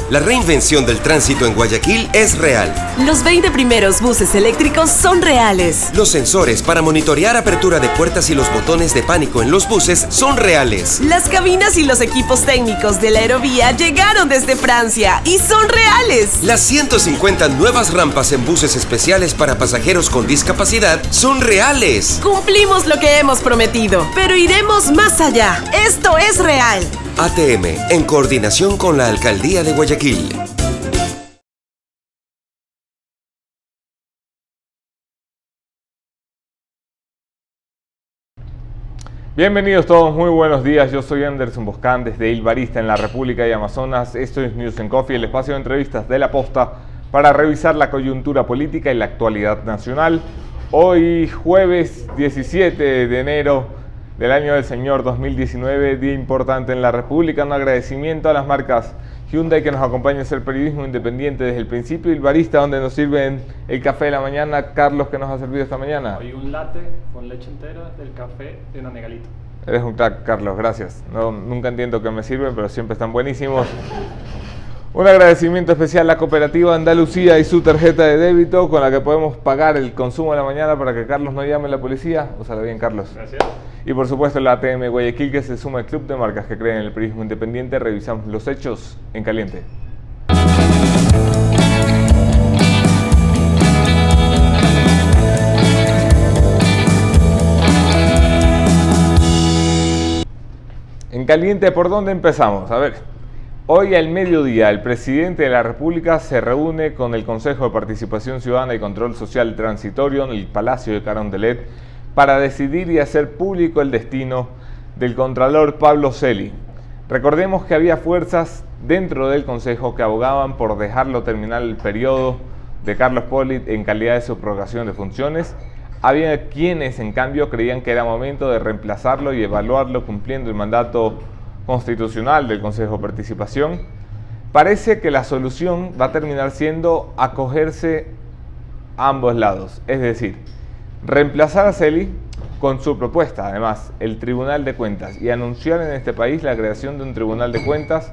La reinvención del tránsito en Guayaquil es real. Los 20 primeros buses eléctricos son reales. Los sensores para monitorear apertura de puertas y los botones de pánico en los buses son reales. Las cabinas y los equipos técnicos de la aerovía llegaron desde Francia y son reales. Las 150 nuevas rampas en buses especiales para pasajeros con discapacidad son reales. Cumplimos lo que hemos prometido, pero iremos más allá. Esto es real. ATM, en coordinación con la Alcaldía de Guayaquil. Bienvenidos todos, muy buenos días. Yo soy Anderson Boscán desde Il Barista en la República de Amazonas. Esto es News and Coffee, el espacio de entrevistas de La Posta para revisar la coyuntura política y la actualidad nacional. Hoy jueves 17 de enero del año del Señor 2019, día importante en la República. Un agradecimiento a las marcas Hyundai que nos acompañan a hacer periodismo independiente desde el principio. Il Barista, donde nos sirven el café de la mañana. Carlos, ¿qué nos ha servido esta mañana? Hoy un latte con leche entera del café de Nanegalito. Eres un crack, Carlos, gracias. Nunca entiendo qué me sirven, pero siempre están buenísimos. Un agradecimiento especial a la Cooperativa Andalucía y su tarjeta de débito con la que podemos pagar el consumo de la mañana para que Carlos no llame a la policía. Úsala bien, Carlos. Gracias. Y por supuesto la ATM Guayaquil, que se suma al club de marcas que creen en el periodismo independiente. Revisamos los hechos en caliente. En caliente, ¿por dónde empezamos? A ver, hoy al mediodía el presidente de la República se reúne con el Consejo de Participación Ciudadana y Control Social Transitorio en el Palacio de Carondelet para decidir y hacer público el destino del contralor Pablo Celi. Recordemos que había fuerzas dentro del Consejo que abogaban por dejarlo terminar el periodo de Carlos Pollitt en calidad de subrogación de funciones. Había quienes, en cambio, creían que era momento de reemplazarlo y evaluarlo cumpliendo el mandato constitucional del Consejo de Participación. Parece que la solución va a terminar siendo acogerse a ambos lados, es decir, reemplazar a Celi con su propuesta, además, el Tribunal de Cuentas, y anunciar en este país la creación de un Tribunal de Cuentas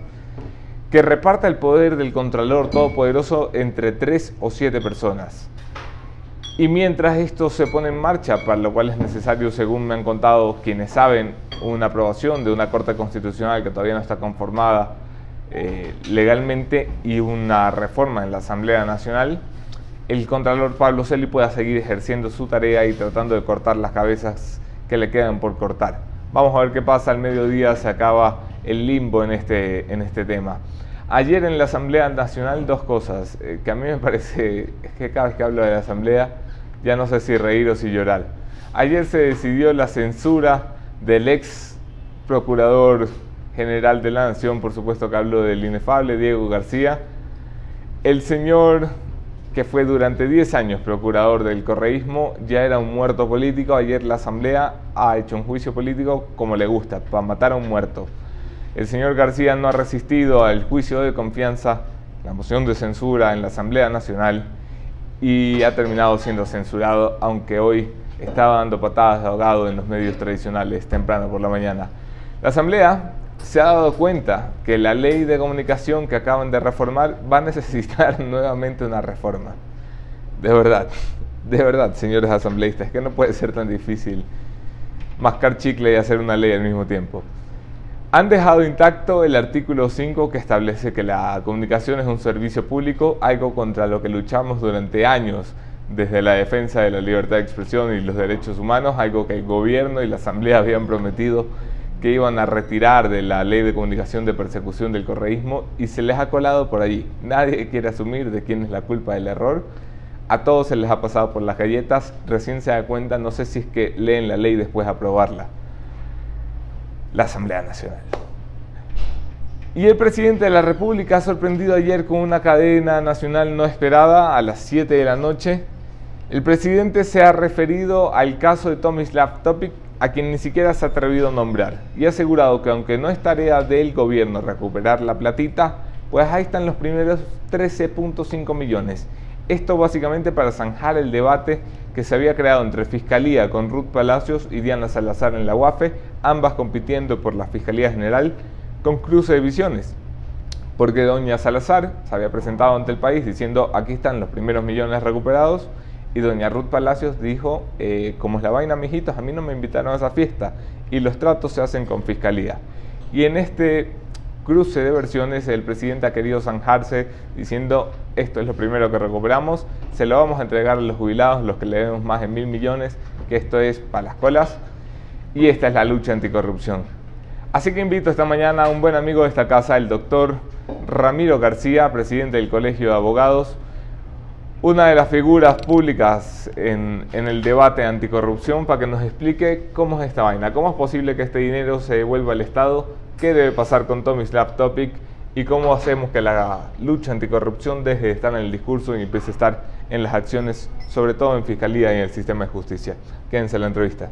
que reparta el poder del Contralor Todopoderoso entre 3 o 7 personas. Y mientras esto se pone en marcha, para lo cual es necesario, según me han contado quienes saben, una aprobación de una Corte Constitucional que todavía no está conformada legalmente y una reforma en la Asamblea Nacional, el Contralor Pablo Celi pueda seguir ejerciendo su tarea y tratando de cortar las cabezas que le quedan por cortar. Vamos a ver qué pasa. Al mediodía se acaba el limbo en este tema. Ayer en la Asamblea Nacional dos cosas que a mí me parece que cada vez que hablo de la Asamblea ya no sé si reír o si llorar. Ayer se decidió la censura del ex Procurador General de la Nación, por supuesto que hablo del inefable Diego García. El señor que fue durante 10 años procurador del correísmo ya era un muerto político. Ayer la Asamblea ha hecho un juicio político como le gusta, para matar a un muerto. El señor García no ha resistido al juicio de confianza, la moción de censura en la Asamblea Nacional, y ha terminado siendo censurado, aunque hoy estaba dando patadas de ahogado en los medios tradicionales temprano por la mañana. La Asamblea se ha dado cuenta que la ley de comunicación que acaban de reformar va a necesitar nuevamente una reforma. De verdad, señores asambleístas, que no puede ser tan difícil mascar chicle y hacer una ley al mismo tiempo. Han dejado intacto el artículo 5 que establece que la comunicación es un servicio público, algo contra lo que luchamos durante años desde la defensa de la libertad de expresión y los derechos humanos, algo que el gobierno y la Asamblea habían prometido que iban a retirar de la ley de comunicación de persecución del correísmo, y se les ha colado por allí. Nadie quiere asumir de quién es la culpa del error. A todos se les ha pasado por las galletas. Recién se da cuenta, no sé si es que leen la ley después de aprobarla. La Asamblea Nacional. Y el presidente de la República ha sorprendido ayer con una cadena nacional no esperada a las 7 de la noche. El presidente se ha referido al caso de Tomislav Topic, a quien ni siquiera se ha atrevido a nombrar, y ha asegurado que aunque no es tarea del gobierno recuperar la platita, pues ahí están los primeros 13.5 millones. Esto básicamente para zanjar el debate que se había creado entre Fiscalía con Ruth Palacios y Diana Salazar en la UAFE, ambas compitiendo por la Fiscalía General con cruce de visiones. porque doña Salazar se había presentado ante el país diciendo aquí están los primeros millones recuperados, y doña Ruth Palacios dijo, como es la vaina, mijitos, a mí no me invitaron a esa fiesta y los tratos se hacen con fiscalía. Y en este cruce de versiones el presidente ha querido zanjarse diciendo esto es lo primero que recuperamos, se lo vamos a entregar a los jubilados, los que le debemos más de 1.000 millones, que esto es para las colas, y esta es la lucha anticorrupción. Así que invito esta mañana a un buen amigo de esta casa, el doctor Ramiro García, presidente del Colegio de Abogados, una de las figuras públicas en el debate anticorrupción, para que nos explique cómo es esta vaina, cómo es posible que este dinero se devuelva al Estado, qué debe pasar con Tomislav Topic y cómo hacemos que la lucha anticorrupción deje de estar en el discurso y empiece a estar en las acciones, sobre todo en Fiscalía y en el sistema de justicia. Quédense en la entrevista.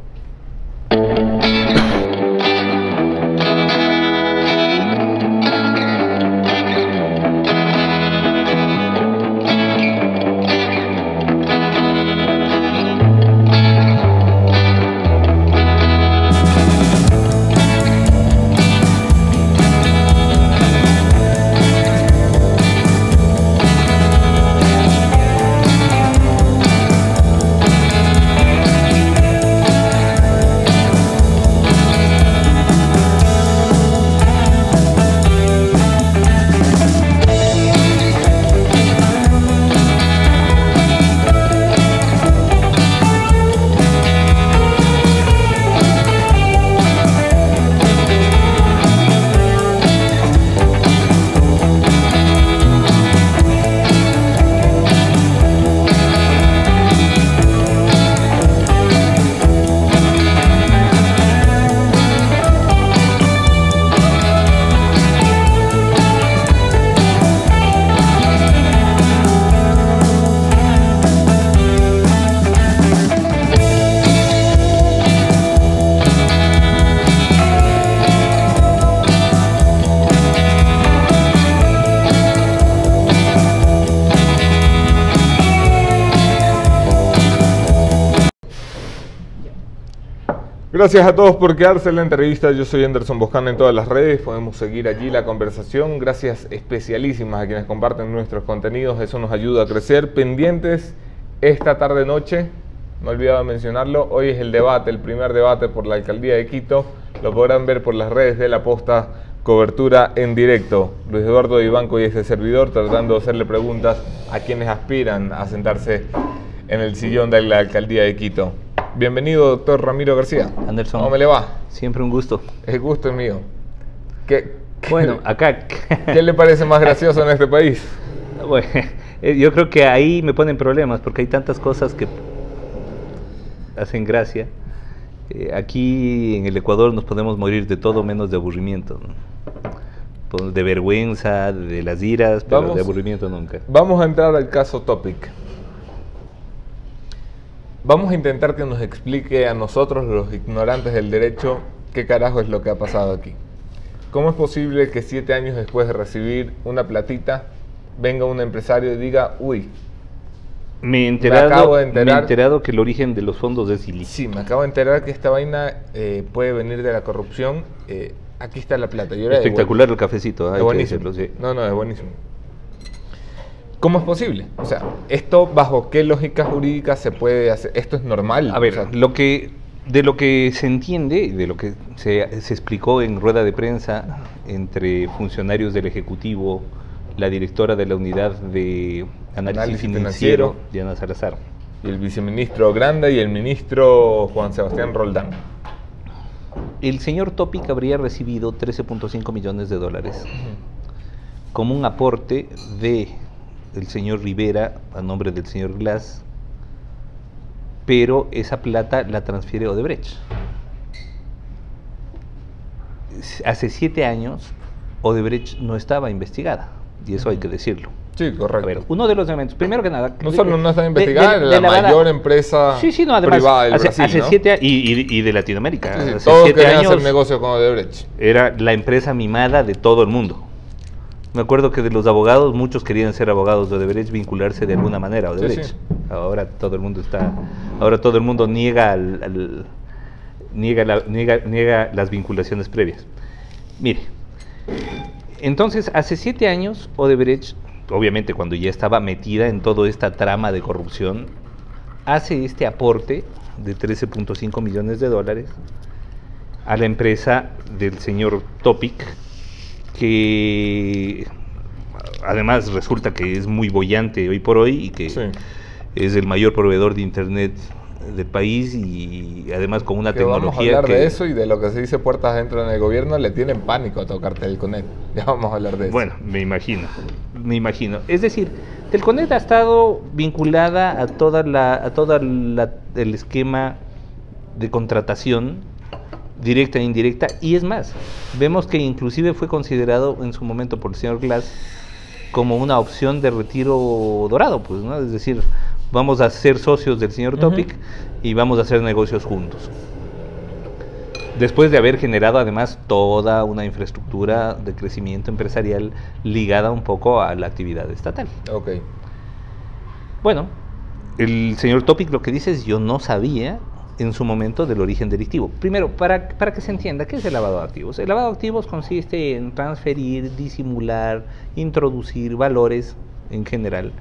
Gracias a todos por quedarse en la entrevista. Yo soy Anderson Boscán en todas las redes. Podemos seguir allí la conversación. Gracias especialísimas a quienes comparten nuestros contenidos. Eso nos ayuda a crecer. Pendientes esta tarde-noche. No he olvidado mencionarlo. Hoy es el debate, el primer debate por la Alcaldía de Quito. Lo podrán ver por las redes de La Posta. Cobertura en directo. Luis Eduardo Ibanco y ese servidor tratando de hacerle preguntas a quienes aspiran a sentarse en el sillón de la Alcaldía de Quito. Bienvenido, doctor Ramiro García. Anderson. ¿Cómo me le va? Siempre un gusto. El gusto es mío. Bueno, acá... ¿Qué le parece más gracioso en este país? Bueno, yo creo que ahí me ponen problemas, porque hay tantas cosas que hacen gracia. Aquí en el Ecuador nos podemos morir de todo menos de aburrimiento, ¿no? De vergüenza, de las iras, pero de aburrimiento nunca. Vamos a entrar al caso Topic. Vamos a intentar que nos explique a nosotros, los ignorantes del derecho, qué carajo es lo que ha pasado aquí. ¿Cómo es posible que 7 años después de recibir una platita, venga un empresario y diga, uy, me he enterado que el origen de los fondos es ilícito? Sí, me acabo de enterar que esta vaina puede venir de la corrupción. Aquí está la plata. Espectacular el cafecito. Es buenísimo. Sí. No, es buenísimo. ¿Cómo es posible? O sea, ¿esto bajo qué lógica jurídica se puede hacer? ¿Esto es normal? A ver, o sea, de lo que se entiende, de lo que se explicó en rueda de prensa entre funcionarios del Ejecutivo, la directora de la Unidad de Análisis Financiero, Diana Salazar, y el viceministro Granda y el ministro Juan Sebastián Roldán. El señor Topic habría recibido $13.5 millones como un aporte del señor Rivera a nombre del señor Glass, pero esa plata la transfiere Odebrecht. Hace 7 años Odebrecht no estaba investigada, y eso hay que decirlo. Sí, correcto. A ver, uno de los elementos, primero que nada... No solo no está investigada, la mayor empresa privada del Brasil, hace 7 años, y de Latinoamérica. Sí, hace todos 7 querían años hacer negocio con Odebrecht. Era la empresa mimada de todo el mundo. Me acuerdo que de los abogados, muchos querían ser abogados de Odebrecht, vincularse de alguna manera a Odebrecht. Sí, sí. Ahora todo el mundo niega niega las vinculaciones previas. Mire, Entonces, hace 7 años, Odebrecht, obviamente cuando ya estaba metida en toda esta trama de corrupción, hace este aporte de 13.5 millones de dólares a la empresa del señor Topic, que además resulta que es muy boyante hoy por hoy y que es el mayor proveedor de internet del país y además con una tecnología vamos a hablar de eso y de lo que se dice puertas adentro en el gobierno. Le tienen pánico a tocar Telconet. Ya vamos a hablar de eso. Bueno, me imagino. Es decir, Telconet ha estado vinculada a el esquema de contratación directa e indirecta, y es más, vemos que inclusive fue considerado en su momento por el señor Glass como una opción de retiro dorado, pues, ¿no? Es decir, vamos a ser socios del señor Topic y vamos a hacer negocios juntos. Después de haber generado además toda una infraestructura de crecimiento empresarial ligada un poco a la actividad estatal. Ok. Bueno, el señor Topic lo que dice es: yo no sabía en su momento del origen delictivo. Primero, para que se entienda, ¿qué es el lavado de activos? El lavado de activos consiste en transferir, disimular, introducir valores en general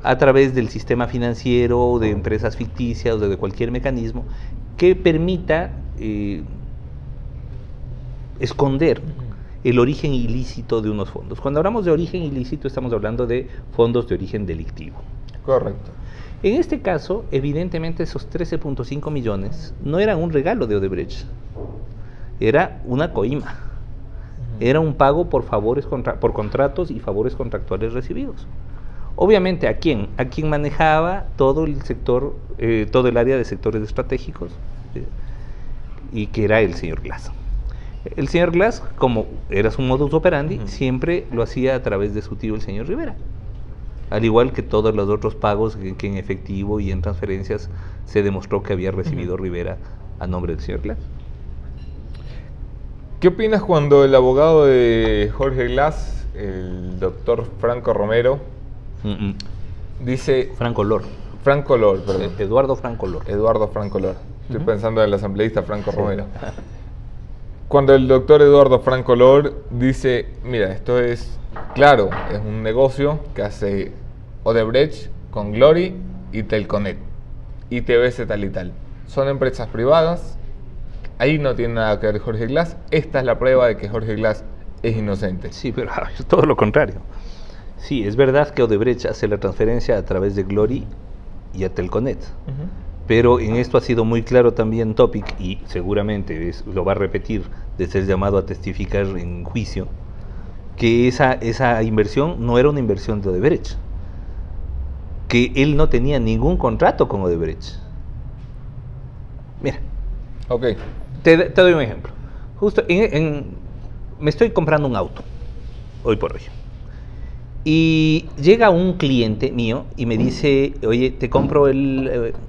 a través del sistema financiero, de empresas ficticias o de cualquier mecanismo que permita esconder el origen ilícito de unos fondos. Cuando hablamos de origen ilícito estamos hablando de fondos de origen delictivo. Correcto. En este caso, evidentemente esos 13.5 millones no eran un regalo de Odebrecht, era una coima, era un pago por favores por contratos y favores contractuales recibidos. Obviamente, ¿a quién? A quien manejaba todo el sector, todo el área de sectores estratégicos, y que era el señor Glass. El señor Glass, como era su modus operandi, siempre lo hacía a través de su tío, el señor Rivera. Al igual que todos los otros pagos que en efectivo y en transferencias se demostró que había recibido Rivera a nombre del señor Glass. ¿Qué opinas cuando el abogado de Jorge Glass, el doctor Franco Romero, dice... Franco Lor, perdón. Eduardo Franco Lor. Eduardo Franco Lor. Estoy pensando en el asambleísta Franco Romero. Cuando el doctor Eduardo Franco Lor dice: mira, esto es claro, es un negocio que hace Odebrecht con Glory y Telconet, ITBS tal y tal. Son empresas privadas, ahí no tiene nada que ver Jorge Glass. Esta es la prueba de que Jorge Glass es inocente. Sí, pero es todo lo contrario. Sí, es verdad que Odebrecht hace la transferencia a través de Glory y a Telconet. Pero en esto ha sido muy claro también Topic, y seguramente lo va a repetir de ser llamado a testificar en juicio, que esa inversión no era una inversión de Odebrecht, que él no tenía ningún contrato con Odebrecht. Mira, te doy un ejemplo. Justo me estoy comprando un auto, hoy por hoy. Y llega un cliente mío y me dice: oye, te compro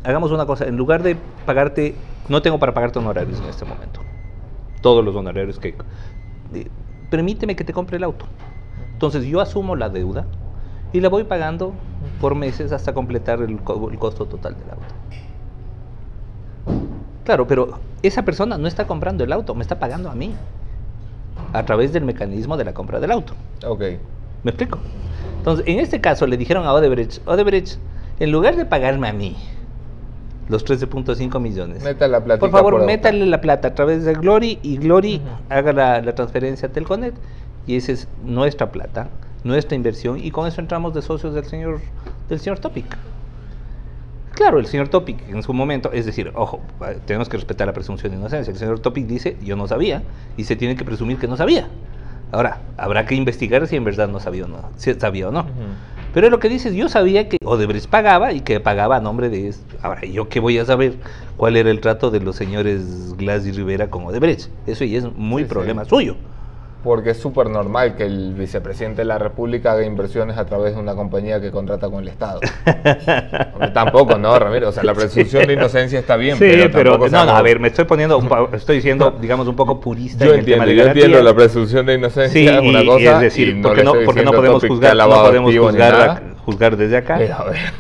hagamos una cosa, en lugar de pagarte, no tengo para pagarte honorarios en este momento, todos los honorarios que... permíteme que te compre el auto. Entonces yo asumo la deuda y la voy pagando por meses hasta completar el costo total del auto. Claro, pero esa persona no está comprando el auto, me está pagando a mí, a través del mecanismo de la compra del auto. ¿Me explico? Entonces, en este caso le dijeron a Odebrecht: en lugar de pagarme a mí los 13.5 millones, por favor, métale la plata a través de Glory, y Glory haga la transferencia a Telconet, y esa es nuestra plata, nuestra inversión, y con eso entramos de socios del señor Topic. Claro, el señor Topic en su momento, es decir, ojo, tenemos que respetar la presunción de inocencia. El señor Topic dice: yo no sabía, y se tiene que presumir que no sabía. Ahora, habrá que investigar si en verdad no sabía o no. Si sabía o no. Pero lo que dice es: yo sabía que Odebrecht pagaba y que pagaba a nombre de... Ahora, ¿yo qué voy a saber cuál era el trato de los señores Glass y Rivera con Odebrecht? Eso ya es muy problema suyo. Porque es súper normal que el vicepresidente de la República haga inversiones a través de una compañía que contrata con el Estado. Hombre, tampoco, ¿no, Ramiro? O sea, la presunción de inocencia está bien, pero no, a ver, me estoy estoy siendo, digamos, un poco purista en el tema de garantía. Yo entiendo la presunción de inocencia, es una cosa, es decir, porque no podemos juzgar juzgar desde acá.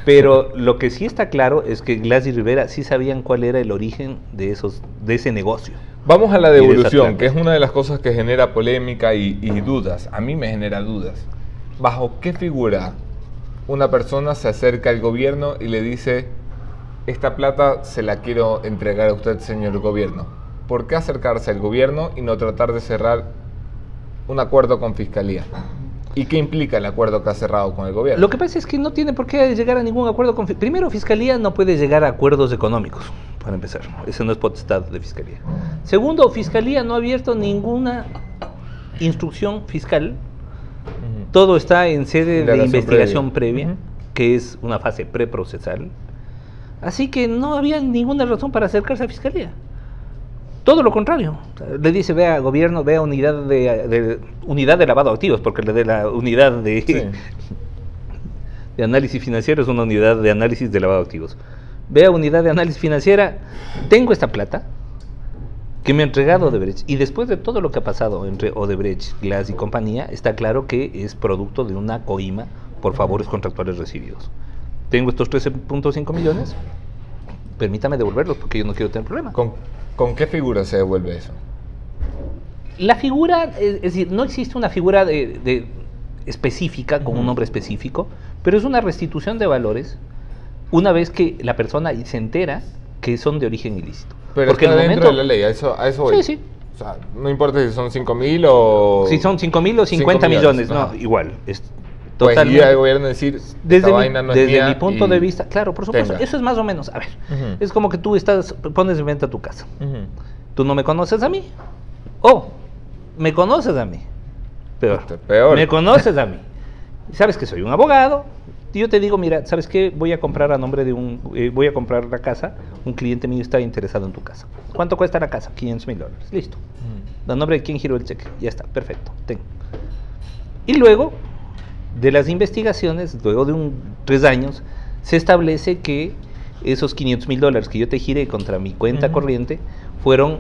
Pero lo que sí está claro es que Glass y Rivera sí sabían cuál era el origen de ese negocio. Vamos a la devolución, que es una de las cosas que genera polémica y dudas. A mí me genera dudas. ¿Bajo qué figura una persona se acerca al gobierno y le dice: esta plata se la quiero entregar a usted, señor gobierno? ¿Por qué acercarse al gobierno y no tratar de cerrar un acuerdo con Fiscalía? ¿Y qué implica el acuerdo que ha cerrado con el gobierno? Lo que pasa es que no tiene por qué llegar a ningún acuerdo con... Primero, Fiscalía no puede llegar a acuerdos económicos, para empezar. Ese no es potestad de Fiscalía. Segundo, Fiscalía no ha abierto ninguna instrucción fiscal. Todo está en sede de investigación previa, que es una fase preprocesal. Así que no había ninguna razón para acercarse a Fiscalía. Todo lo contrario. Le dice: vea gobierno, vea unidad de lavado de activos, porque le de la unidad de análisis financiero es una unidad de análisis de lavado de activos. Vea unidad de análisis financiera, tengo esta plata que me ha entregado Odebrecht, y después de todo lo que ha pasado entre Odebrecht, Glass y compañía, está claro que es producto de una coima por favores contractuales recibidos. Tengo estos 13.5 millones, permítame devolverlos porque yo no quiero tener problemas. ¿Con qué figura se devuelve eso? La figura, es decir, no existe una figura específica, con un nombre específico, pero es una restitución de valores una vez que la persona se entera que son de origen ilícito. Pero porque está dentro de la ley, a eso voy. Sí, sí. O sea, no importa si son 5.000 o... Si son 5.000 o 50 millones, no, igual. Es pues totalmente... ir al gobierno y decir, desde mi punto de vista, claro, por supuesto, tenga. eso es más o menos, a ver, es como que tú pones en venta tu casa. Tú no me conoces a mí, me conoces a mí, peor, me conoces a mí, sabes que soy un abogado, y yo te digo: mira, ¿sabes qué? Voy a comprar a nombre de voy a comprar la casa, un cliente mío está interesado en tu casa. ¿Cuánto cuesta la casa? $500,000, listo. ¿A nombre de quién giro el cheque? Ya está, perfecto, ten. Y luego de las investigaciones, luego de 3 años, se establece que esos $500,000 que yo te giré contra mi cuenta corriente fueron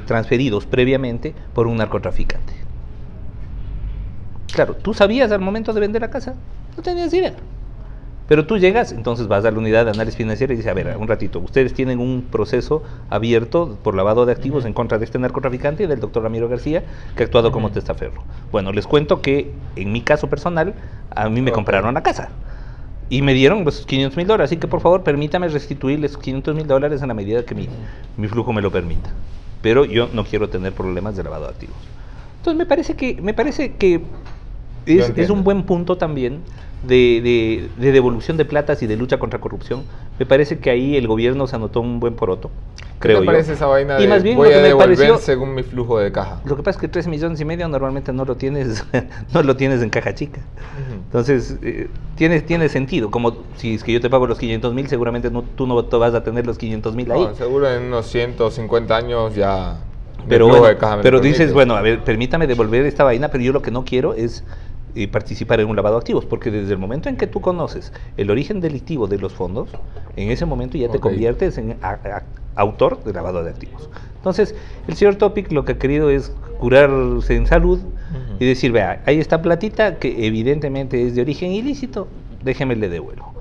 transferidos previamente por un narcotraficante. Claro, ¿tú sabías al momento de vender la casa? No tenías idea. Pero tú llegas, entonces vas a la unidad de análisis financiero y dices: a ver, un ratito, ustedes tienen un proceso abierto por lavado de activos en contra de este narcotraficante y del doctor Ramiro García, que ha actuado como testaferro. Bueno, les cuento que en mi caso personal, a mí me compraron la casa y me dieron los $500,000, así que por favor permítame restituirles $500,000 en la medida que mi flujo me lo permita. Pero yo no quiero tener problemas de lavado de activos. Entonces me parece que es un buen punto también de devolución de platas y de lucha contra corrupción. Me parece que ahí el gobierno se anotó un buen poroto, creo yo. ¿Qué te parece esa vaina de más bien, voy lo que a me devolver pareció, según mi flujo de caja? Lo que pasa es que 3,5 millones normalmente no lo tienes no lo tienes en caja chica. Entonces tiene sentido. Como si es que yo te pago los 500,000, seguramente tú no te vas a tener los 500,000 ahí. No, seguro en unos 150 años ya... Pero bueno, dices: bueno, a ver, permítame devolver esta vaina, pero yo lo que no quiero es participar en un lavado de activos, porque desde el momento en que tú conoces el origen delictivo de los fondos, en ese momento ya te conviertes en autor de lavado de activos. Entonces, el señor Topic lo que ha querido es curarse en salud y decir: vea, ahí está platita que evidentemente es de origen ilícito, déjeme le devuelvo.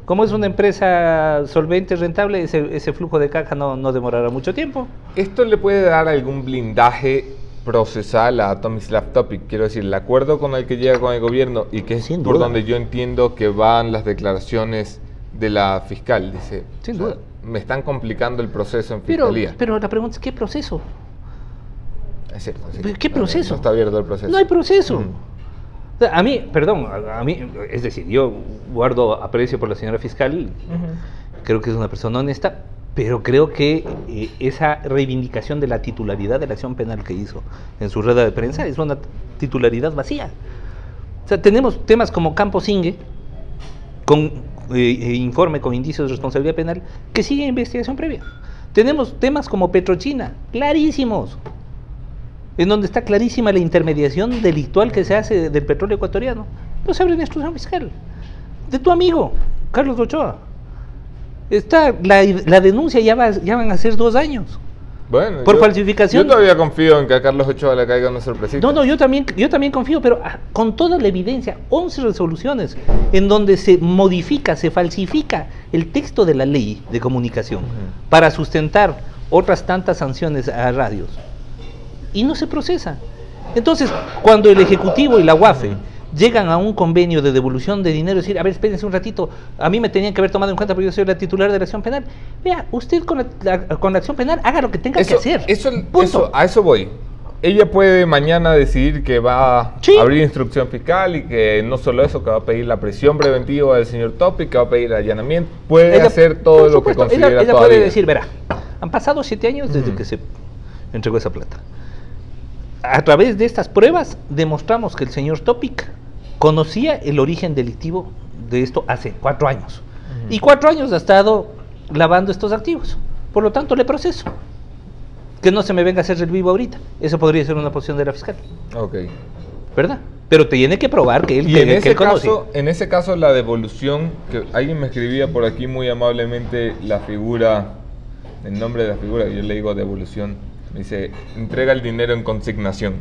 Como es una empresa solvente, rentable, ese flujo de caja no demorará mucho tiempo. ¿Esto le puede dar algún blindaje procesal a Tomislav Topic? Quiero decir, el acuerdo con el que llega con el gobierno, y que es por donde yo entiendo que van las declaraciones de la fiscal, dice: sin duda, me están complicando el proceso en fiscalía. Pero la pregunta es: ¿qué proceso? Es cierto, sí. ¿Qué proceso? No está abierto el proceso. No hay proceso. O sea, a mí, es decir, yo guardo aprecio por la señora fiscal, creo que es una persona honesta, pero creo que esa reivindicación de la titularidad de la acción penal que hizo en su rueda de prensa es una titularidad vacía. O sea, tenemos temas como Campos Inge, con informe con indicios de responsabilidad penal, que sigue investigación previa. Tenemos temas como Petrochina, clarísimos, en donde está clarísima la intermediación delictual que se hace del petróleo ecuatoriano. No se abre una instrucción fiscal. De tu amigo, Carlos Ochoa. Está la denuncia, ya van a ser 2 años. Bueno, por falsificación. Yo todavía confío en que a Carlos Ochoa le caiga una sorpresita. No, yo también confío, pero con toda la evidencia, 11 resoluciones en donde se modifica, se falsifica el texto de la ley de comunicación para sustentar otras tantas sanciones a radios. Y no se procesa. Entonces, cuando el Ejecutivo y la UAFE llegan a un convenio de devolución de dinero, decir, a ver, espérense un ratito, a mí me tenían que haber tomado en cuenta porque yo soy la titular de la acción penal. Vea, usted con la acción penal haga lo que tenga que hacer. A eso voy. Ella puede mañana decidir que va a abrir instrucción fiscal y que no solo eso, que va a pedir la prisión preventiva del señor Topic, que va a pedir allanamiento, puede hacer todo lo que considera ella puede decir, verá, han pasado 7 años desde que se entregó esa plata. A través de estas pruebas demostramos que el señor Topic conocía el origen delictivo de esto hace 4 años. Y 4 años ha estado lavando estos activos. Por lo tanto, le proceso. Que no se me venga a hacer el vivo ahorita. Eso podría ser una posición de la fiscal. Ok. ¿Verdad? Pero tiene que probar que él, y en ese caso, la devolución, que alguien me escribía por aquí muy amablemente la figura, el nombre de la figura, que yo le digo devolución. Me dice, entrega el dinero en consignación.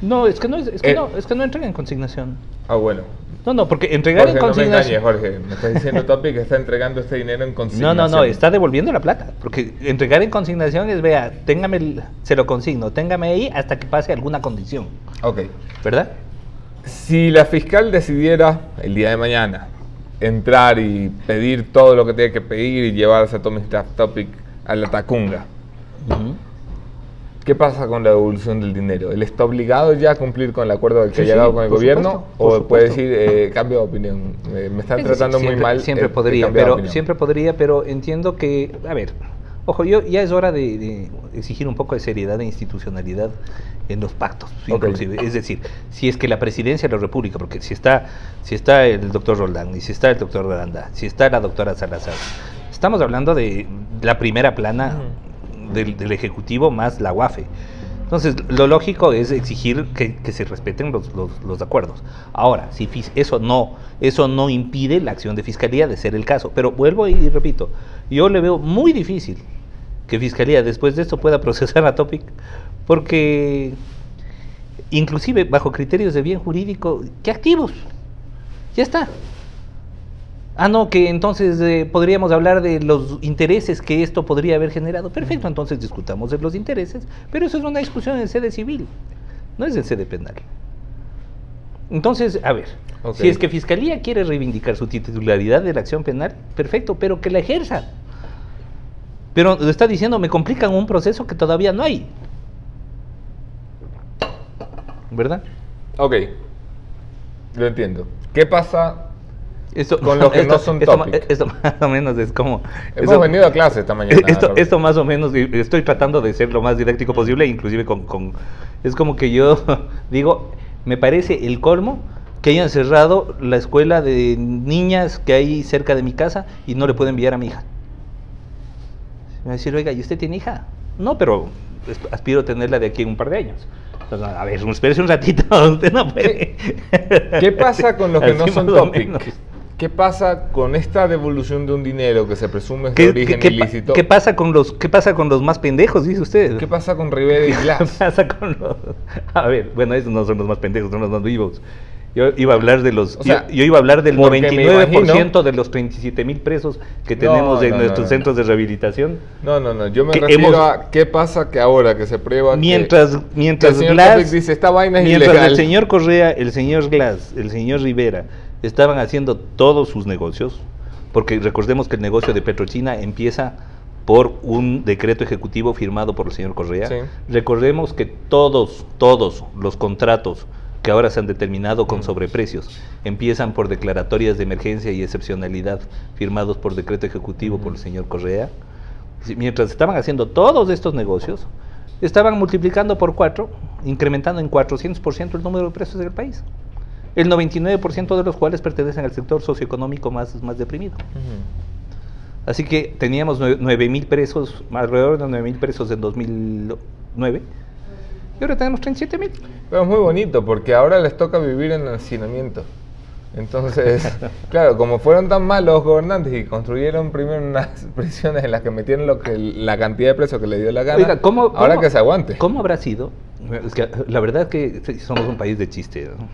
No, es que no entrega en consignación. Ah, bueno. No, porque entregar Jorge, en consignación... No me engañes, Jorge. Me está diciendo Topic que está entregando este dinero en consignación. No, está devolviendo la plata. Porque entregar en consignación es, vea, se lo consigno, téngame ahí hasta que pase alguna condición. Ok. ¿Verdad? Si la fiscal decidiera el día de mañana entrar y pedir todo lo que tiene que pedir y llevarse a Topic a la Tacunga, ¿qué pasa con la devolución del dinero? ¿Él está obligado ya a cumplir con el acuerdo al que ha llegado con el gobierno? ¿O puede decir, cambio de opinión? Me están tratando muy mal. Siempre podría, pero entiendo que, a ver, ojo, ya es hora de exigir un poco de seriedad e institucionalidad en los pactos, inclusive. Es decir, si es que la presidencia de la República, porque si está el doctor Roldán, y si está el doctor Aranda, si está la doctora Salazar, estamos hablando de la primera plana del Ejecutivo más la UAFE. Entonces, lo lógico es exigir que se respeten los acuerdos. Ahora, si eso no impide la acción de Fiscalía de ser el caso. Pero vuelvo y repito, yo le veo muy difícil que Fiscalía después de esto pueda procesar a Topic, porque inclusive bajo criterios de bien jurídico, ¿qué activos? Ya está. Ah, no, que entonces podríamos hablar de los intereses que esto podría haber generado. Perfecto, entonces discutamos de los intereses, pero eso es una discusión en sede civil, no es en sede penal. Entonces, a ver, si es que Fiscalía quiere reivindicar su titularidad de la acción penal, perfecto, pero que la ejerza. Pero está diciendo, me complican un proceso que todavía no hay. ¿Verdad? Ok, lo entiendo. ¿Qué pasa con los que no son Topic? Esto más o menos es como... Hemos venido a clase esta mañana. Esto más o menos, estoy tratando de ser lo más didáctico posible, inclusive es como que yo digo, me parece el colmo que hayan cerrado la escuela de niñas que hay cerca de mi casa y no le puedo enviar a mi hija. Me va a decir, oiga, ¿y usted tiene hija? No, pero aspiro a tenerla de aquí en un par de años. Entonces, a ver, espérese un ratito, usted no puede. ¿Qué pasa con los que no son Topic? ¿Qué pasa con esta devolución de un dinero que se presume es de origen ilícito? ¿Qué pasa con los más pendejos, dice usted? ¿Qué pasa con Rivera y Glass? ¿Qué pasa con los...? A ver, bueno, esos no son los más pendejos, son los más vivos. Yo iba a hablar de los... yo iba a hablar del 99% de los 37,000 presos que tenemos en nuestros centros de rehabilitación. No, yo me refiero a qué pasa que ahora que se prueba mientras Glass dice, esta vaina es mientras ilegal. El señor Correa, el señor Glass, el señor Rivera estaban haciendo todos sus negocios, porque recordemos que el negocio de Petrochina empieza por un decreto ejecutivo firmado por el señor Correa. Sí. Recordemos que todos los contratos que ahora se han determinado con sobreprecios empiezan por declaratorias de emergencia y excepcionalidad firmados por decreto ejecutivo por el señor Correa. Mientras estaban haciendo todos estos negocios, estaban multiplicando por 4, incrementando en 400% el número de presos del país, el 99% de los cuales pertenecen al sector socioeconómico más deprimido. Así que teníamos 9,000 presos, alrededor de 9,000 presos en 2009, y ahora tenemos 37,000. Pero es muy bonito, porque ahora les toca vivir en el hacinamiento. Entonces, claro, como fueron tan malos los gobernantes y construyeron primero unas prisiones en las que metieron la cantidad de presos que le dio la gana, Oiga, ahora que se aguante. ¿Cómo habrá sido? Es que la verdad es que somos un país de chiste, ¿no?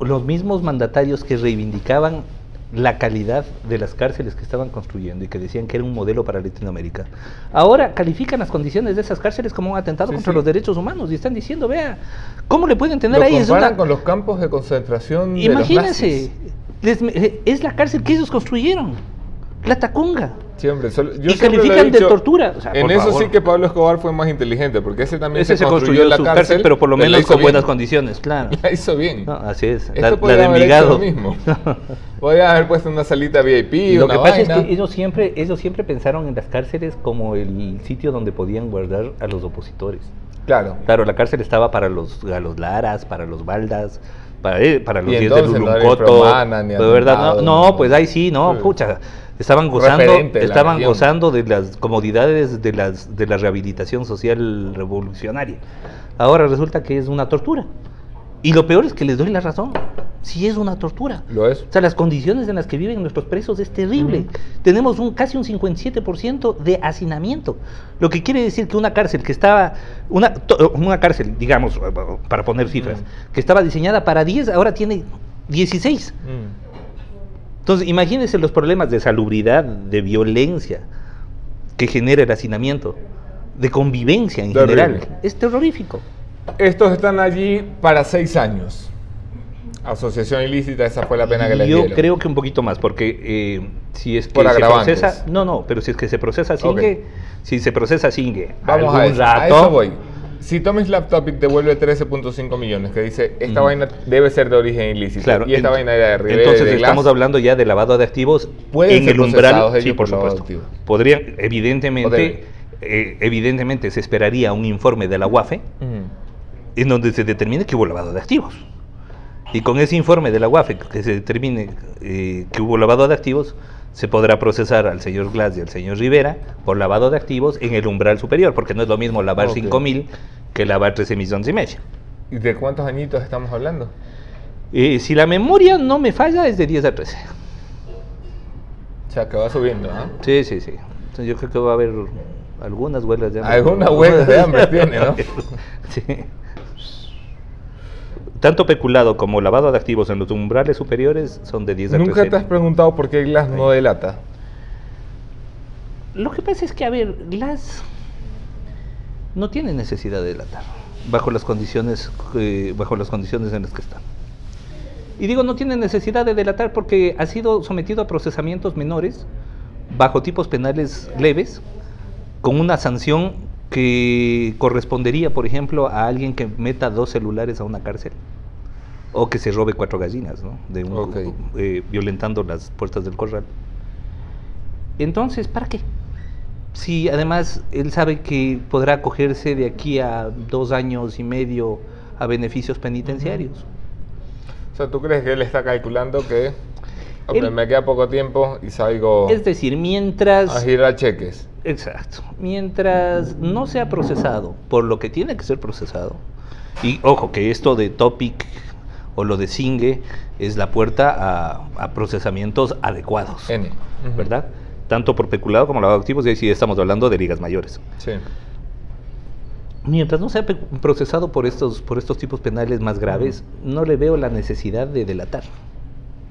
Los mismos mandatarios que reivindicaban la calidad de las cárceles que estaban construyendo y que decían que era un modelo para Latinoamérica, ahora califican las condiciones de esas cárceles como un atentado contra los derechos humanos y están diciendo, vea, ¿cómo le pueden tener ahí? Lo comparan con los campos de concentración de imagínense, es la cárcel que ellos construyeron, la Tacunga. Sí, hombre, y califican de tortura. O sea, en eso sí que Pablo Escobar fue más inteligente, porque ese también se construyó la cárcel, pero por lo menos con buenas condiciones, claro. La hizo bien. No, así es, la de Envigado. Mismo. Podría haber puesto una salita VIP, Lo una que pasa vaina. es que ellos siempre pensaron en las cárceles como el sitio donde podían guardar a los opositores. Claro. Claro, la cárcel estaba para los Laras, para los Baldas, para los 10 de Luluncoto. De verdad, no, pues ahí sí, no, pucha. Estaban gozando de las comodidades de la rehabilitación social revolucionaria. Ahora resulta que es una tortura. Y lo peor es que les doy la razón. Sí es una tortura. Lo es. O sea, las condiciones en las que viven nuestros presos es terrible. Tenemos casi un 57% de hacinamiento. Lo que quiere decir que una cárcel que estaba... Una cárcel, digamos, para poner cifras, que estaba diseñada para 10, ahora tiene 16. Entonces, imagínense los problemas de salubridad, de violencia que genera el hacinamiento, de convivencia en general. Es terrorífico. Estos están allí para 6 años. Asociación ilícita, esa fue la pena que les dieron. Yo creo que un poquito más, porque si es que por se agravantes. procesa... No, pero si es que se procesa Singue, si se procesa Singue, vamos a eso voy. Si Tomislav Topic devuelve 13.5 millones, que dice, esta vaina debe ser de origen ilícito, claro, y esta vaina era de Rivera, entonces de estamos hablando ya de lavado de activos en el umbral, sí, por supuesto. Podrían, evidentemente se esperaría un informe de la UAFE en donde se determine que hubo lavado de activos. Y con ese informe de la UAFE que se determine que hubo lavado de activos, se podrá procesar al señor Glass y al señor Rivera por lavado de activos en el umbral superior, porque no es lo mismo lavar 5.000 que lavar 13,5 millones. ¿Y de cuántos añitos estamos hablando? Si la memoria no me falla, es de 10 a 13. O sea, que va subiendo, ¿no? Sí. Entonces yo creo que va a haber algunas huelgas de hambre. Algunas huelgas de hambre tiene, ¿no? Sí. Tanto peculado como lavado de activos en los umbrales superiores son de 10 a 13. ¿Nunca te has preguntado por qué Glass no delata? Lo que pasa es que, a ver, Glass no tiene necesidad de delatar bajo las condiciones en las que está. Y digo, no tiene necesidad de delatar porque ha sido sometido a procesamientos menores bajo tipos penales leves, con una sanción que correspondería, por ejemplo, a alguien que meta 2 celulares a una cárcel o que se robe 4 gallinas, ¿no? Violentando las puertas del corral. Entonces, ¿para qué? Si además él sabe que podrá acogerse de aquí a 2 años y medio a beneficios penitenciarios. O sea, ¿tú crees que él está calculando que me queda poco tiempo y salgo es decir, mientras a girar cheques? Exacto. Mientras no sea procesado por lo que tiene que ser procesado, y ojo, que esto de Topic o lo de Singue es la puerta a procesamientos adecuados, ¿verdad? Tanto por peculado como lavado de activos, y ahí sí estamos hablando de ligas mayores. Sí. Mientras no sea procesado por estos tipos penales más graves, no le veo la necesidad de delatar.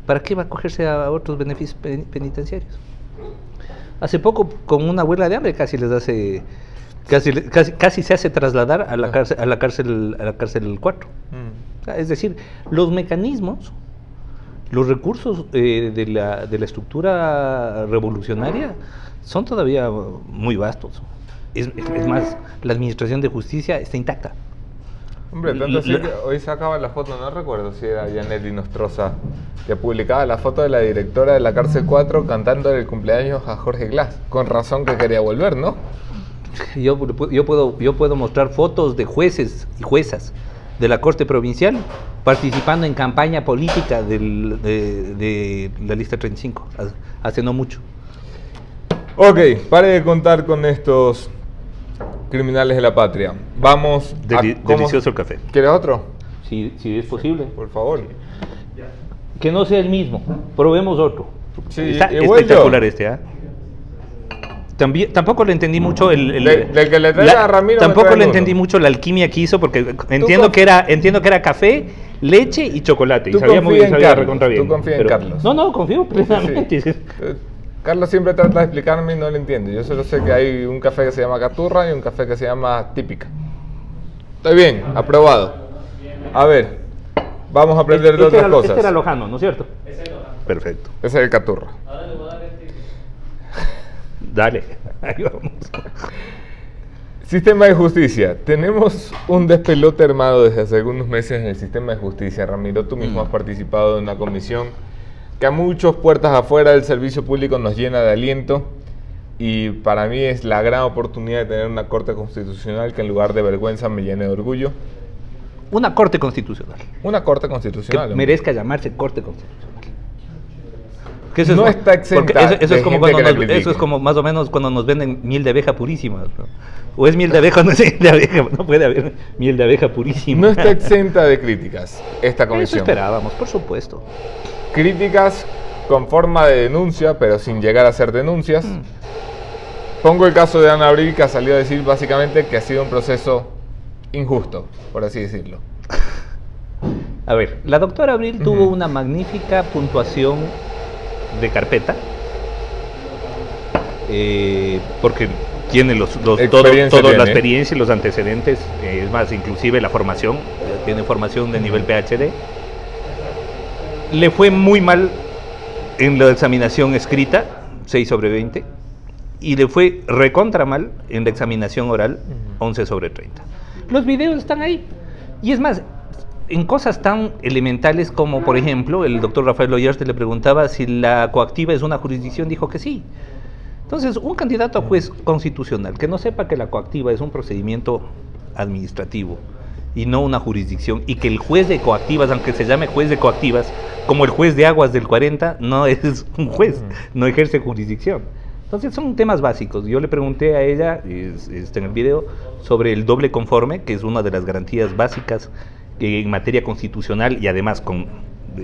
¿Para qué va a acogerse a otros beneficios penitenciarios? Hace poco, con una huelga de hambre, casi se hace trasladar a la cárcel 4. Es decir, los mecanismos, los recursos de la estructura revolucionaria son todavía muy vastos. Es más, la administración de justicia está intacta. Hombre, tanto así que hoy sacaba la foto, no recuerdo si era Janet Nostroza, que publicaba la foto de la directora de la cárcel 4 cantando el cumpleaños a Jorge Glass. Con razón que quería volver, ¿no? Yo puedo mostrar fotos de jueces y juezas de la Corte Provincial participando en campaña política de la lista 35, hace no mucho. Ok, pare de contar con estos criminales de la patria. Vamos delicioso el café. ¿Quieres otro? Si es posible. Por favor. Que no sea el mismo, probemos otro. Sí, Está igual espectacular yo. este, ¿ah? Tampoco le entendí mucho Del que le trae a Ramiro. tampoco me le traen entendí uno. mucho la alquimia que hizo, porque entiendo que era café, leche y chocolate. Y Tú sabía muy confía en sabía Carlos, recontra bien. tú confía en Carlos. No, confío plenamente. Sí. Carlos siempre trata de explicarme y no lo entiendo. Yo solo sé que hay un café que se llama Caturra y un café que se llama Típica. Estoy bien, aprobado. A ver, vamos a aprender de otras cosas. Este era Lojano, ¿no es cierto? Perfecto. Ese es el Caturra. Dale, ahí vamos. Sistema de justicia. Tenemos un despelote armado desde hace algunos meses en el sistema de justicia. Ramiro, tú mismo has participado en una comisión que a muchos puertas afuera del servicio público nos llena de aliento, y para mí es la gran oportunidad de tener una corte constitucional que en lugar de vergüenza me llene de orgullo. Una corte constitucional. Una corte Que constitucional. merezca llamarse corte constitucional. Que No está exenta porque eso de es como gente cuando que la eso critique. es como más o menos cuando nos venden miel de abeja purísima, ¿no? O es miel de abeja o no es miel de abeja, no puede haber miel de abeja purísima. No está exenta de críticas esta Eso comisión. esperábamos, por supuesto. Críticas con forma de denuncia, pero sin llegar a ser denuncias. Pongo el caso de Ana Abril, que salió a decir básicamente que ha sido un proceso injusto, por así decirlo. A ver, la doctora Abril tuvo una magnífica puntuación de carpeta, porque tiene toda la experiencia y los antecedentes, es más, inclusive la formación, tiene formación de nivel PhD. Le fue muy mal en la examinación escrita, 6 sobre 20, y le fue recontra mal en la examinación oral, 11 sobre 30. Los videos están ahí, y es más, en cosas tan elementales como, por ejemplo, el doctor Rafael Loyarte le preguntaba si la coactiva es una jurisdicción, dijo que sí. Entonces, un candidato a juez constitucional que no sepa que la coactiva es un procedimiento administrativo y no una jurisdicción, y que el juez de coactivas, aunque se llame juez de coactivas, como el juez de aguas del 40, no es un juez, no ejerce jurisdicción. Entonces son temas básicos. Yo le pregunté a ella, en el video, sobre el doble conforme, que es una de las garantías básicas en materia constitucional y además con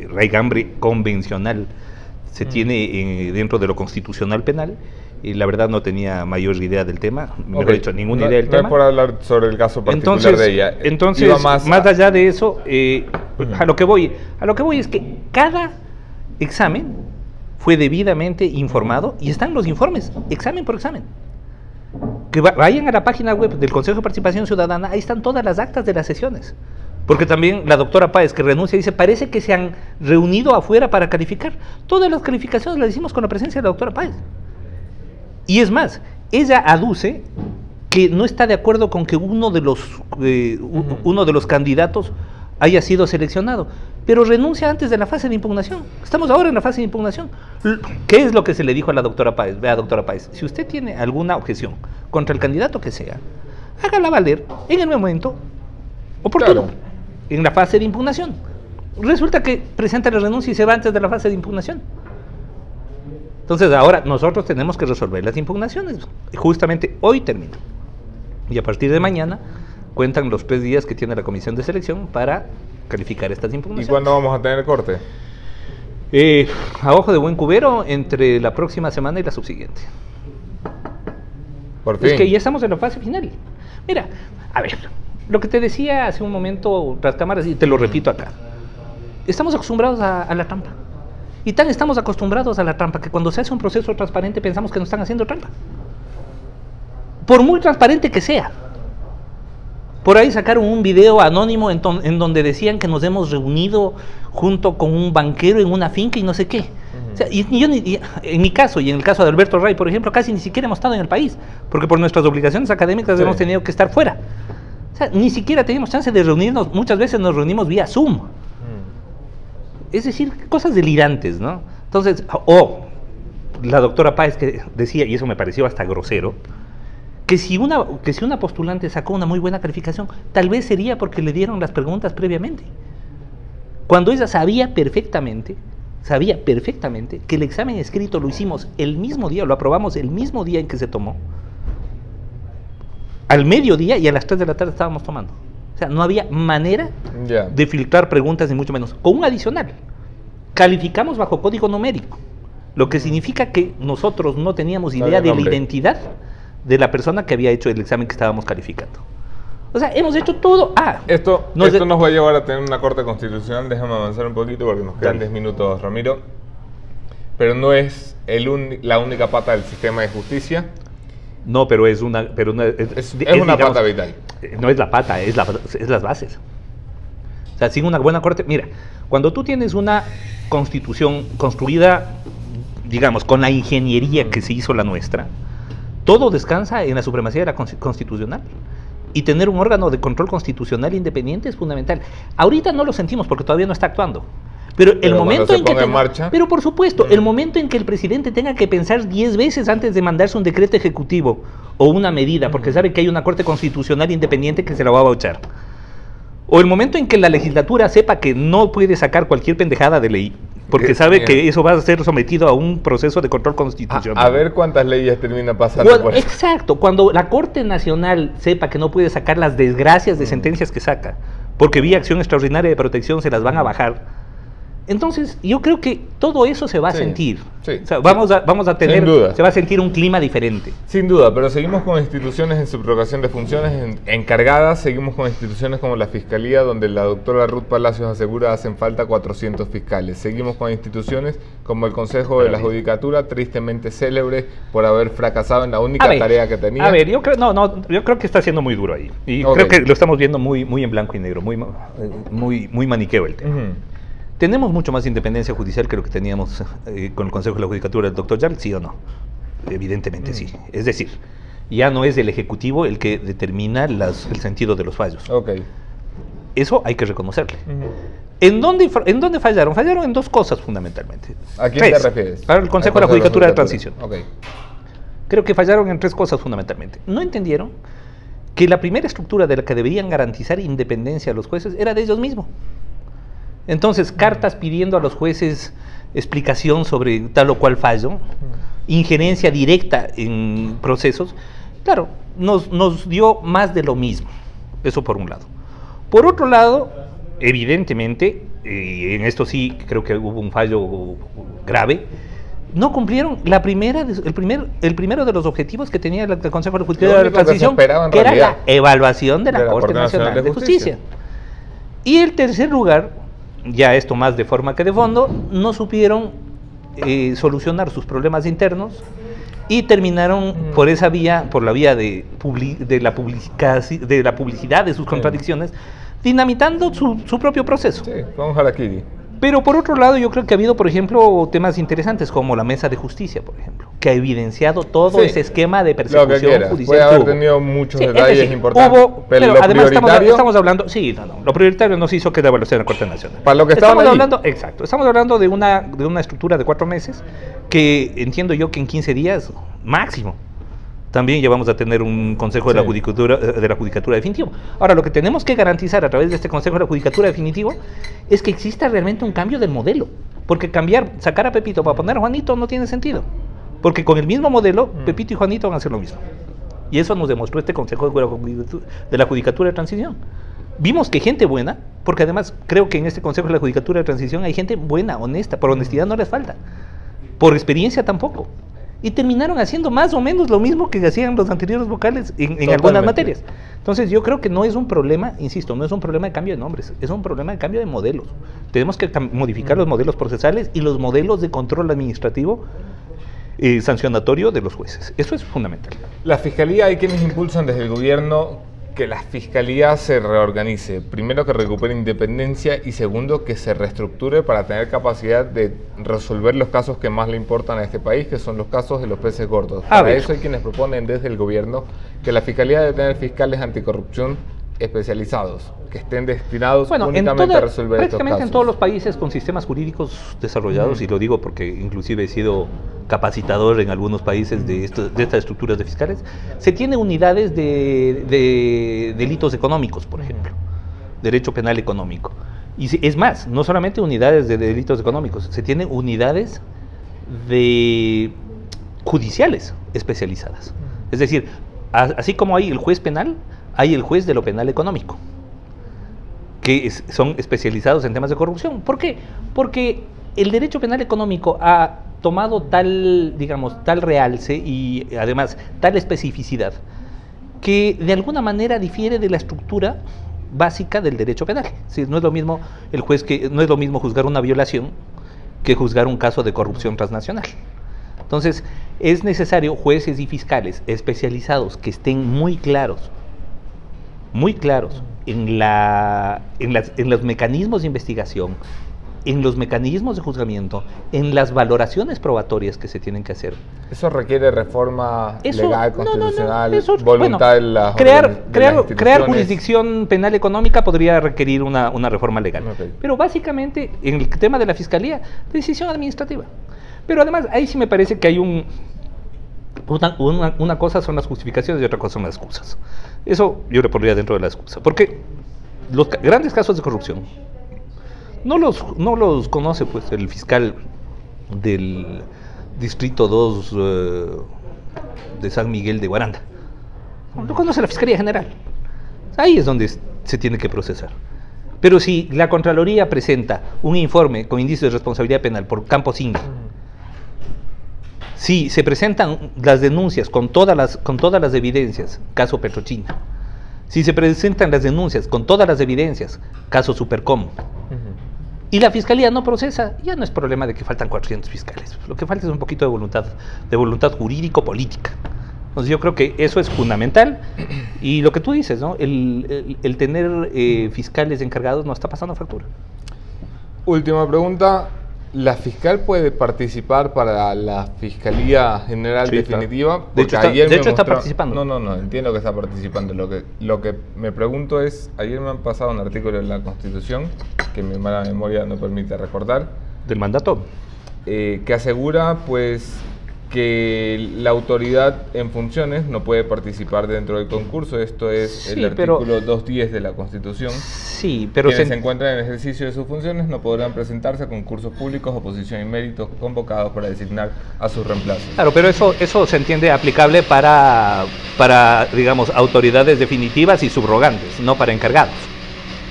raigambre convencional se tiene dentro de lo constitucional penal. Y la verdad no tenía mayor idea del tema, mejor dicho, ninguna idea del tema. No es por hablar sobre el caso particular de ella. Entonces, más allá de eso, a lo que voy es que cada examen fue debidamente informado y están los informes, examen por examen. Que vayan a la página web del Consejo de Participación Ciudadana, ahí están todas las actas de las sesiones. Porque también la doctora Páez, que renuncia, dice, parece que se han reunido afuera para calificar. Todas las calificaciones las hicimos con la presencia de la doctora Páez. Y es más, ella aduce que no está de acuerdo con que uno de los candidatos haya sido seleccionado, pero renuncia antes de la fase de impugnación. Estamos ahora en la fase de impugnación. ¿Qué es lo que se le dijo a la doctora Páez? Vea, doctora Páez, si usted tiene alguna objeción contra el candidato que sea, hágala valer en el momento oportuno, claro, en la fase de impugnación. Resulta que presenta la renuncia y se va antes de la fase de impugnación. Entonces ahora nosotros tenemos que resolver las impugnaciones. Justamente hoy termina. Y a partir de mañana cuentan los 3 días que tiene la comisión de selección para calificar estas impugnaciones. ¿Y cuándo vamos a tener corte? A ojo de buen cubero, entre la próxima semana y la subsiguiente. Por fin. Es que ya estamos en la fase final. Mira, a ver, lo que te decía hace un momento tras cámaras, y te lo repito acá. Estamos acostumbrados a la trampa. Y tan estamos acostumbrados a la trampa que cuando se hace un proceso transparente pensamos que nos están haciendo trampa. Por muy transparente que sea. Por ahí sacaron un video anónimo en donde decían que nos hemos reunido junto con un banquero en una finca y no sé qué. O sea, en mi caso y en el caso de Alberto Ray, por ejemplo, casi ni siquiera hemos estado en el país, porque por nuestras obligaciones académicas hemos tenido que estar fuera. O sea, ni siquiera teníamos chance de reunirnos, muchas veces nos reunimos vía Zoom. Es decir, cosas delirantes, ¿no? Entonces, la doctora Páez que decía, y eso me pareció hasta grosero, que si una postulante sacó una muy buena calificación, tal vez sería porque le dieron las preguntas previamente. Cuando ella sabía perfectamente que el examen escrito lo hicimos el mismo día, lo aprobamos el mismo día en que se tomó, al mediodía, y a las 3 de la tarde estábamos tomando. O sea, no había manera de filtrar preguntas, ni mucho menos. Con un adicional, calificamos bajo código numérico, lo que significa que nosotros no teníamos No idea había de la nombre. identidad de la persona que había hecho el examen que estábamos calificando. O sea, hemos hecho todo. Esto nos de- nos va a llevar a tener una corte constitucional. Déjame avanzar un poquito porque nos quedan Dale. 10 minutos, Ramiro. Pero no es la única pata del sistema de justicia. No, pero es una... Es una pata vital. No es la pata, es las bases. O sea, sin una buena corte... Mira, cuando tú tienes una constitución construida, digamos, con la ingeniería que se hizo la nuestra, todo descansa en la supremacía de la constitucional. Y tener un órgano de control constitucional independiente es fundamental. Ahorita no lo sentimos porque todavía no está actuando. Pero el Pero momento cuando se en que ponga en marcha. pero por supuesto, el momento en que el presidente tenga que pensar 10 veces antes de mandarse un decreto ejecutivo o una medida, porque sabe que hay una corte constitucional independiente que se la va a bauchar. O el momento en que la legislatura sepa que no puede sacar cualquier pendejada de ley, porque sabe que eso va a ser sometido a un proceso de control constitucional. A ver cuántas leyes termina pasando Bueno, por eso. exacto, cuando la Corte Nacional sepa que no puede sacar las desgracias de sentencias que saca, porque vía acción extraordinaria de protección se las van a bajar. Entonces, yo creo que todo eso se va a Sí, sentir. sí. O sea, vamos a tener, Sin duda. se va a sentir un clima diferente. Sin duda, pero seguimos con instituciones en subrogación de funciones encargadas, seguimos con instituciones como la Fiscalía, donde la doctora Ruth Palacios asegura hacen falta 400 fiscales. Seguimos con instituciones como el Consejo de la Judicatura, tristemente célebre por haber fracasado en la única tarea que tenía. A ver, yo creo que está siendo muy duro ahí. Y Ok. creo que lo estamos viendo muy en blanco y negro, muy maniqueo el tema. Ujú. ¿Tenemos mucho más independencia judicial que lo que teníamos con el Consejo de la Judicatura del doctor Yarl? ¿Sí o no? Evidentemente sí. Es decir, ya no es el Ejecutivo el que determina el sentido de los fallos. Ok. Eso hay que reconocerle. Ujú. ¿En dónde fallaron? Fallaron en dos cosas fundamentalmente. ¿A quién te Tres. refieres? Para el Consejo de la Al Judicatura de Transición. Ok. Creo que fallaron en tres cosas fundamentalmente. No entendieron que la primera estructura de la que deberían garantizar independencia a los jueces era de ellos mismos. Entonces, cartas pidiendo a los jueces explicación sobre tal o cual fallo, injerencia directa en procesos, claro, nos dio más de lo mismo. Eso por un lado. Por otro lado, evidentemente, en esto sí creo que hubo un fallo grave, no cumplieron el primero de los objetivos que tenía el Consejo de la Judicatura de único que se Transición, esperaba en que era realidad la evaluación de la Corte Nacional de Justicia. Y el tercer lugar, ya esto más de forma que de fondo, no supieron solucionar sus problemas internos y terminaron por esa vía, por la vía de la publicidad de sus contradicciones, dinamitando su propio proceso. Sí, vamos a la Kiri. Pero por otro lado, yo creo que ha habido, por ejemplo, temas interesantes como la Mesa de Justicia, por ejemplo, que ha evidenciado todo Sí, ese esquema de Lo que persecución quieras. judicial. Puede haber que hubo. tenido muchos Sí, es detalles decir, importantes. pero lo además prioritario, estamos hablando, lo prioritario no se hizo que la evaluación de la Corte Nacional. Para lo que estaban estamos allí. hablando, exacto, estamos hablando de una estructura de 4 meses que entiendo yo que en 15 días máximo también llevamos a tener un Consejo de la Judicatura definitivo. Ahora, lo que tenemos que garantizar a través de este Consejo de la Judicatura definitivo es que exista realmente un cambio del modelo, porque sacar a Pepito para poner a Juanito no tiene sentido, porque con el mismo modelo, Pepito y Juanito van a hacer lo mismo. Y eso nos demostró este Consejo de la Judicatura de Transición. Vimos que gente buena, porque además creo que en este Consejo de la Judicatura de Transición hay gente buena, honesta, por honestidad no les falta, por experiencia tampoco. Y terminaron haciendo más o menos lo mismo que hacían los anteriores vocales en algunas materias. Entonces yo creo que no es un problema, insisto, no es un problema de cambio de nombres, es un problema de cambio de modelos. Tenemos que modificar los modelos procesales y los modelos de control administrativo sancionatorio de los jueces. Eso es fundamental. La Fiscalía, hay quienes impulsan desde el gobierno que la Fiscalía se reorganice. Primero, que recupere independencia y segundo, que se reestructure para tener capacidad de resolver los casos que más le importan a este país, que son los casos de los peces gordos. Para eso hay quienes proponen desde el gobierno que la Fiscalía debe tener fiscales anticorrupción especializados, que estén destinados únicamente a resolver estos prácticamente casos. en todos los países con sistemas jurídicos desarrollados, y lo digo porque inclusive he sido capacitador en algunos países de estas estructuras de fiscales, se tiene unidades de delitos económicos, por ejemplo, derecho penal económico. Y es más, no solamente unidades de delitos económicos, se tienen unidades de judiciales especializadas. Es decir, así como hay el juez penal, hay el juez de lo penal económico, que son especializados en temas de corrupción. ¿Por qué? Porque el derecho penal económico ha tomado tal, digamos, tal realce y además tal especificidad que de alguna manera difiere de la estructura básica del derecho penal. Es decir, no es lo mismo no es lo mismo juzgar una violación que juzgar un caso de corrupción transnacional. Entonces, es necesario jueces y fiscales especializados que estén muy claros en los mecanismos de investigación, en los mecanismos de juzgamiento, en las valoraciones probatorias que se tienen que hacer. ¿Eso requiere reforma legal, constitucional, eso, voluntad de las crear jurisdicción penal económica podría requerir una reforma legal? Okay. Pero básicamente, en el tema de la fiscalía, decisión administrativa. Pero además, ahí sí me parece que hay una cosa son las justificaciones y otra cosa son las excusas. Eso yo le pondría dentro de la excusa. Porque los grandes casos de corrupción no los conoce pues el fiscal del Distrito 2 de San Miguel de Guaranda. Lo conoce la Fiscalía General. Ahí es donde se tiene que procesar. Pero si la Contraloría presenta un informe con indicios de responsabilidad penal por Campos Inge, si se presentan las denuncias con todas las evidencias, caso Petrochina, si se presentan las denuncias con todas las evidencias, caso Supercom, y la Fiscalía no procesa, ya no es problema de que faltan 400 fiscales. Lo que falta es un poquito de voluntad jurídico-política. Entonces yo creo que eso es fundamental. Y lo que tú dices, ¿no? El tener fiscales encargados nos está pasando factura. Última pregunta. ¿La fiscal puede participar para la Fiscalía General definitiva? De hecho, está participando. No, entiendo que está participando. Lo que me pregunto es, ayer me han pasado un artículo en la Constitución, que mi mala memoria no permite recordar. ¿Del mandato? Que asegura, pues, que la autoridad en funciones no puede participar dentro del concurso. Esto es el artículo 210 de la Constitución. Sí, pero quienes se encuentran en el ejercicio de sus funciones no podrán presentarse a concursos públicos, oposición y méritos convocados para designar a sus reemplazos. Claro, pero eso se entiende aplicable para digamos, autoridades definitivas y subrogantes, no para encargados.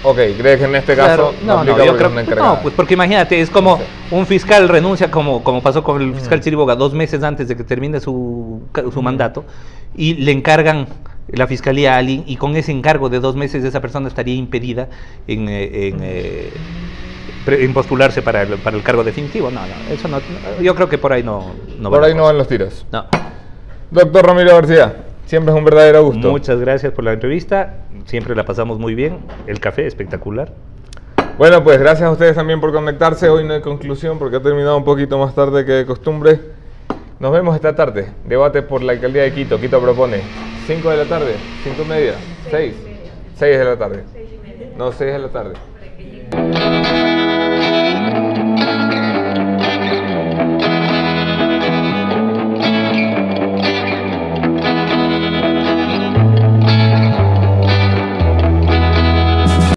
Ok, ¿crees que en este caso yo creo no, pues porque imagínate, es como un fiscal renuncia, como pasó con el fiscal Chiriboga 2 meses antes de que termine su mandato, y le encargan la fiscalía a alguien, y con ese encargo de 2 meses esa persona estaría impedida en postularse para el cargo definitivo. No, eso no, yo creo que por ahí no por ahí no van los tiros. No. Doctor Ramiro García, siempre es un verdadero gusto. Muchas gracias por la entrevista, siempre la pasamos muy bien, el café espectacular. Bueno, pues gracias a ustedes también por conectarse. Hoy no hay conclusión porque ha terminado un poquito más tarde que de costumbre. Nos vemos esta tarde. Debate por la alcaldía de Quito. Quito propone 5 de la tarde, 5:30, 6 de la tarde. No, 6 de la tarde.